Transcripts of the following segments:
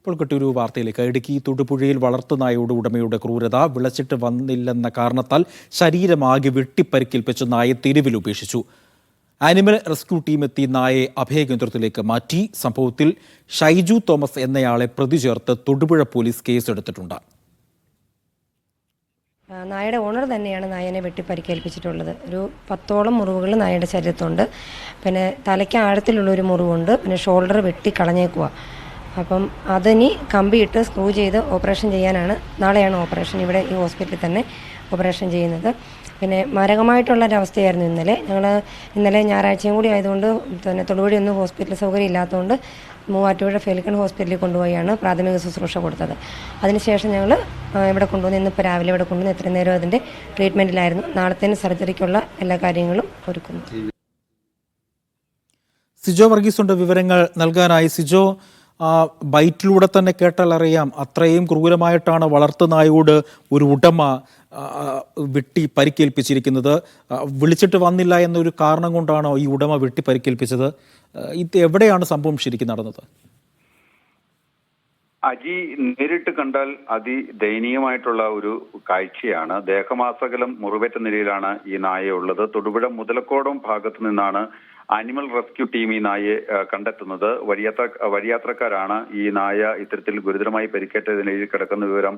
ഇപ്പോൾ കിട്ടിയൊരു വാർത്തയിലേക്ക്. ഇടുക്കി തൊടുപുഴയിൽ വളർത്തുനായയുടെ ഉടമയുടെ ക്രൂരത. വിളച്ചിട്ട് വന്നില്ലെന്ന കാരണത്താൽ ശരീരമാകെ വെട്ടിപ്പരിക്കേൽപ്പിച്ച നായെ തെരുവിൽ ഉപേക്ഷിച്ചു. ആനിമൽ റെസ്ക്യൂ ടീം എത്തി നായയെ അഭയകേന്ദ്രത്തിലേക്ക് മാറ്റി. സംഭവത്തിൽ ഷൈജു തോമസ് എന്നയാളെ പ്രതി ചേർത്ത് തൊടുപുഴ പോലീസ് കേസെടുത്തിട്ടുണ്ട്. നായയുടെ ഓണർ തന്നെയാണ് നായനെ വെട്ടിപ്പരിക്കേൽപ്പിച്ചിട്ടുള്ളത്. ഒരു 10ഓളം മുറിവുകൾ നായയുടെ ശരീരത്തുണ്ട്. പിന്നെ തലയ്ക്ക് ആഴത്തിലുള്ളൊരു മുറിവുണ്ട്. പിന്നെ ഷോൾഡർ വെട്ടി കളഞ്ഞേക്കുക. അപ്പം അതിനി കമ്പിയിട്ട് സ്ക്രൂ ചെയ്ത് ഓപ്പറേഷൻ ചെയ്യാനാണ്. നാളെയാണ് ഓപ്പറേഷൻ. ഇവിടെ ഈ ഹോസ്പിറ്റലിൽ തന്നെ ഓപ്പറേഷൻ ചെയ്യുന്നത്. പിന്നെ മാരകമായിട്ടുള്ളൊരവസ്ഥയായിരുന്നു ഇന്നലെ ഞായറാഴ്ചയും കൂടി ആയതുകൊണ്ട് തന്നെ തൊടുപുഴയൊന്നും ഹോസ്പിറ്റൽ സൗകര്യം ഇല്ലാത്തതുകൊണ്ട് മൂവാറ്റുപുഴ ഫെലിക്കൺ ഹോസ്പിറ്റലിൽ കൊണ്ടുപോയാണ് പ്രാഥമിക ശുശ്രൂഷ കൊടുത്തത്. അതിനുശേഷം ഞങ്ങൾ ഇവിടെ കൊണ്ടുവന്ന് ഇന്നിപ്പോൾ രാവിലെ ഇവിടെ കൊണ്ടുവന്ന് ഇത്രയും നേരം അതിൻ്റെ ട്രീറ്റ്മെൻറ്റിലായിരുന്നു. നാളത്തേന് സർജറിക്കുള്ള എല്ലാ കാര്യങ്ങളും ഒരുക്കുന്നു. സിജോ വർഗീസ് ഉണ്ട് വിവരങ്ങൾ നൽകാനായി. സിജോ, ബൈറ്റിലൂടെ തന്നെ കേട്ടാൽ അറിയാം അത്രയും ക്രൂരമായിട്ടാണ് വളർത്തുനായോട് ഒരു ഉടമ വെട്ടി പരിക്കേൽപ്പിച്ചിരിക്കുന്നത്. വിളിച്ചിട്ട് വന്നില്ല എന്നൊരു കാരണം കൊണ്ടാണോ ഈ ഉടമ വെട്ടി പരിക്കേൽപ്പിച്ചത്? ഇത് എവിടെയാണ് സംഭവം ശരിക്കും നടന്നത്? അജി, നേരിട്ട് കണ്ടാൽ അതിദയനീയമായിട്ടുള്ള ഒരു കാഴ്ചയാണ്. ദേഹമാസകലം മുറിവേറ്റ നിലയിലാണ് ഈ നായ ഉള്ളത്. തൊടുപുഴ മുതലക്കോടം ഭാഗത്തു നിന്നാണ് ആനിമൽ റെസ്ക്യൂ ടീം ഈ നായയെ കണ്ടെത്തുന്നത്. വഴിയാത്രക്കാരാണ് ഈ നായ ഇത്തരത്തിൽ ഗുരുതരമായി പരിക്കേറ്റ നിലയിൽ കിടക്കുന്ന വിവരം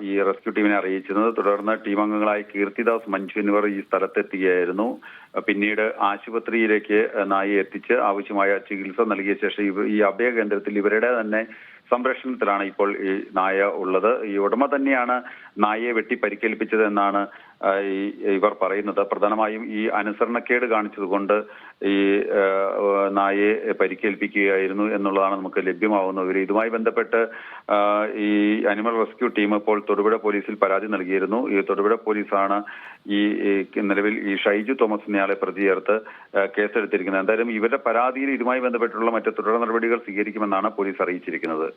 ഈ റെസ്ക്യൂ ടീമിനെ അറിയിച്ചത്. തുടർന്ന് ടീം അംഗങ്ങളായ കീർത്തിദാസ്, മഞ്ജു എന്നിവർ ഈ സ്ഥലത്തെത്തുകയായിരുന്നു. പിന്നീട് ആശുപത്രിയിലേക്ക് നായയെ എത്തിച്ച് ആവശ്യമായ ചികിത്സ നൽകിയ ശേഷം ഈ അഭയ കേന്ദ്രത്തിൽ ഇവരുടെ തന്നെ സംരക്ഷണത്തിലാണ് ഇപ്പോൾ ഈ നായ ഉള്ളത്. ഈ ഉടമ തന്നെയാണ് നായയെ വെട്ടി പരിക്കേൽപ്പിച്ചത് എന്നാണ് ഇവർ പറയുന്നത്. പ്രധാനമായും ഈ അനുസരണക്കേട് കാണിച്ചതുകൊണ്ട് ഈ നായയെ പരിക്കേൽപ്പിക്കുകയായിരുന്നു എന്നുള്ളതാണ് നമുക്ക് ലഭ്യമാവുന്ന വിവരം. ഇതുമായി ബന്ധപ്പെട്ട് ഈ അനിമൽ റെസ്ക്യൂ ടീം ഇപ്പോൾ തൊടുപുഴ പോലീസിൽ പരാതി നൽകിയിരുന്നു. ഈ തൊടുപുഴ പോലീസാണ് ഈ നിലവിൽ ഈ ഷൈജു തോമസ് എന്നയാളെ പ്രതി ചേർത്ത് കേസെടുത്തിരിക്കുന്നത്. എന്തായാലും ഇവരുടെ പരാതിയിൽ ഇതുമായി ബന്ധപ്പെട്ടുള്ള മറ്റ് തുടർ നടപടികൾ സ്വീകരിക്കുമെന്നാണ് പോലീസ് അറിയിച്ചിരിക്കുന്നത്.